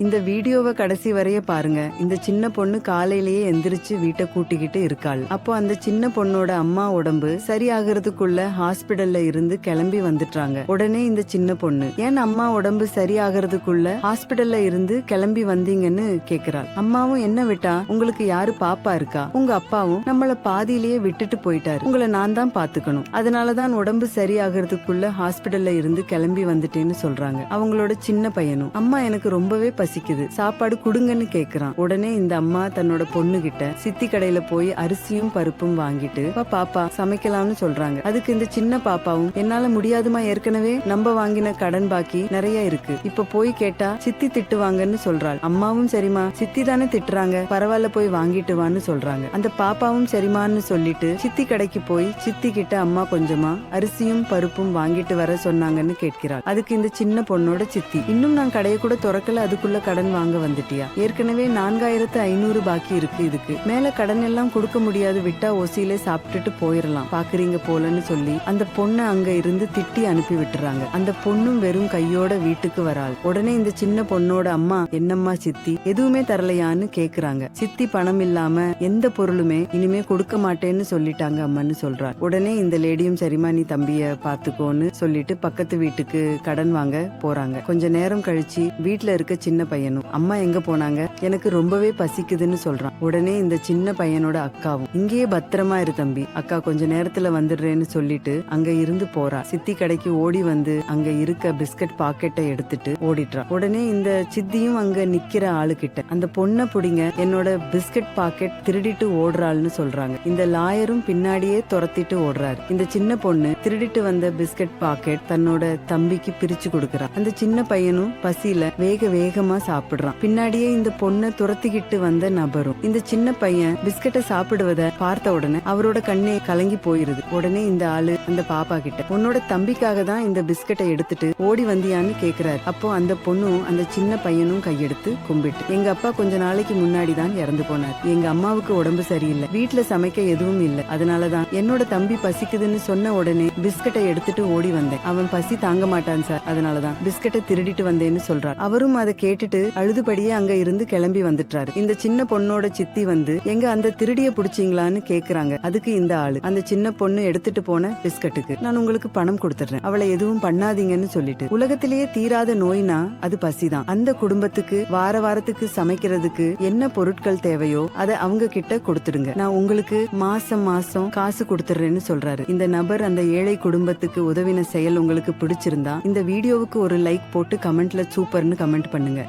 இந்த வீடியோவை கடைசி வரைய பாருங்க. இந்த சின்ன பொண்ணு காலையிலேயே எந்திரிச்சு வீட்டை கூட்டிக்கிட்டு இருக்காள். அப்போ அந்த சின்ன பொண்ணோட அம்மா உடம்பு சரியாகிறதுக்குள்ள ஹாஸ்பிடல்ல இருந்து கிளம்பி வந்துட்டாங்க. உடனே இந்த சின்ன பொண்ணு, ஏன் அம்மா உடம்பு சரியாகிறதுக்குள்ள ஹாஸ்பிடல்ல இருந்து கிளம்பி வந்தீங்கன்னு கேக்குறாள். அம்மாவும், என்ன விட்டா உங்களுக்கு யாரு பாப்பா இருக்கா? உங்க அப்பாவும் நம்மள பாதியிலேயே விட்டுட்டு போயிட்டாரு. உங்களை நான் தான் பாத்துக்கணும். அதனாலதான் உடம்பு சரியாகிறதுக்குள்ள ஹாஸ்பிடல்ல இருந்து கிளம்பி வந்துட்டேன்னு சொல்றாங்க. அவங்களோட சின்ன பையனும், அம்மா எனக்கு ரொம்பவே பசிக்குது, சாப்பாடு குடுங்கன்னு கேக்குறான். உடனே இந்த அம்மா தன்னோட பொண்ணு கிட்ட சித்தி கடையில போய் அரிசியும் பருப்பும் வாங்கிட்டு பாப்பா சமைக்கலாம்னு சொல்றாங்க. அதுக்கு இந்த சின்ன பாப்பாவும், என்னால முடியாதுமா, ஏற்கனவே நம்ம வாங்கின கடன் பாக்கி நிறைய இருக்கு, இப்ப போய் கேட்டா சித்தி திட்டுவாங்கன்னு சொல்றாள். அம்மாவும், சரிமா சித்தி தானே திட்டுறாங்க, பரவாயில்ல போய் வாங்கிட்டு வான்னு சொல்றாங்க. அந்த பாப்பாவும் சரிமான்னு சொல்லிட்டு சித்தி கடைக்கு போய் சித்தி கிட்ட அம்மா கொஞ்சமா அரிசியும் பருப்பும் வாங்கிட்டு வர சொன்னாங்கன்னு கேட்கிறாள். அதுக்கு இந்த சின்ன பொண்ணோட சித்தி, இன்னும் நான் கடையை கூட திறக்கல, அதுக்குள்ள கடன் வாங்க வந்துட்டியா? ஏற்கனவே 4500 பாக்கி இருக்கு, இதுக்கு மேல கடன் எல்லாம் கொடுக்க முடியாது, விட்டா ஒசியிலே சாப்பிட்டுட்டு போயிடலாம், பாக்குறீங்க போலன்னு சொல்லி அந்த பொண்ணை அங்க இருந்து திட்டி அனுப்பி விட்டுறாங்க. அந்த பொண்ணும் வெறும் கையோட வீட்டுக்கு வராள். உடனே இந்த சின்ன பொண்ணோட அம்மா, என்னம்மா சித்தி எதுவுமே தரலையான்னு கேக்குறாங்க. சித்தி பணம் இல்லாம எந்த பொருளுமே இனிமே கொடுக்க மாட்டேன்னு சொல்லிட்டாங்க அம்மான்னு சொல்றாள். உடனே இந்த லேடியும், சரிமா நீ தம்பிய பாத்துக்கோன்னு சொல்லிட்டு பக்கத்து வீட்டுக்கு கடன் வாங்க போறாங்க. கொஞ்ச நேரம் கழிச்சு வீட்டுல இருக்க சின்ன பையனும், அம்மா எங்க போனாங்க, எனக்கு ரொம்பவே பசிக்குதுன்னு சொல்றான். உடனே இந்த சின்ன பையனோட அக்காவும், இங்கேயே பத்திரமா இரு தம்பி, அக்கா கொஞ்ச நேரத்துல வந்துடுறேன்னு சொல்லிட்டு அங்க இருந்து போறா. சித்தி கடைக்கு ஓடி வந்து அங்க இருக்க பிஸ்கட் பாக்கெட்டை எடுத்துட்டு ஓடிடுறா. உடனே இந்த சித்தியும் அங்க நிக்கிற ஆளு கிட்ட, அந்த பொண்ணை புடிங்க, என்னோட பிஸ்கட் பாக்கெட் திருடிட்டு ஓடுறாள்னு சொல்றாங்க. இந்த லாயரும் பின்னாடியே துரத்திட்டு ஓடுறாரு. இந்த சின்ன பொண்ணு திருடிட்டு வந்த பிஸ்கட் பாக்கெட் தன்னோட தம்பிக்கு பிரிச்சு கொடுக்கறா. அந்த சின்ன பையனும் பசியில வேகமா சாப்பிடுறான். பின்னாடியே இந்த பொண்ணை துரத்திக்கிட்டு வந்த நபரும் இந்த சின்ன பையன் பிஸ்கட்டை சாப்பிடுவத பார்த்த உடனே அவரோட கண்ணே கலங்கி போயிருது. உடனே இந்த ஆளு அந்த பாப்பா கிட்ட, உன்னோட தம்பிக்காக தான் இந்த பிஸ்கட்டை எடுத்துட்டு ஓடி வந்தியான்னு கேக்குறாரு. அப்போ அந்த பொண்ணும் அந்த சின்ன பையனும் கையெடுத்து கும்பிட்டு, எங்க அப்பா கொஞ்ச நாளைக்கு முன்னாடி தான் இறந்து போனார், எங்க அம்மாவுக்கு உடம்பு சரியில்லை, வீட்டுல சமைக்க எதுவும் இல்லை, அதனாலதான் என்னோட தம்பி பசிக்குதுன்னு சொன்ன உடனே பிஸ்கட்டை எடுத்துட்டு ஓடி வந்தேன், அவன் பசி தாங்க மாட்டான் சார், அதனாலதான் பிஸ்கட்டை திருடிட்டு வந்தேன்னு சொல்றார். அவரும் அதை கேட்டுட்டு அழுதுபடியே அங்க இருந்து கிளம்பி வந்துட்டாரு. இந்த சின்ன பொண்ணோட சித்தி வந்து, எங்க அந்த திருடிய புடிச்சீங்களான்னு கேக்குறாங்க. அதுக்கு இந்த ஆளு, அந்த சின்ன பொண்ணு எடுத்துட்டு போன பிஸ்கட்டுக்கு நான் உங்களுக்கு பணம் கொடுத்துறேன், அவளை எதுவும் பண்ணாதீங்கன்னு சொல்லிட்டு, உலகத்திலேயே தீராத நோய்னா அது பசிதான். அந்த குடும்பத்துக்கு வாரத்துக்கு சமைக்கிறதுக்கு என்ன பொருட்கள் தேவையோ அதை அவங்க கிட்ட கொடுத்துடுங்க, நான் உங்களுக்கு மாசம் காசு கொடுத்துறேன்னு சொல்றாரு. இந்த நபர் அந்த ஏழை குடும்பத்துக்கு உதவின செயல் உங்களுக்கு பிடிச்சிருந்தா இந்த வீடியோவுக்கு ஒரு லைக் போட்டு கமெண்ட்ல சூப்பர்னு கமெண்ட் பண்ணுங்க.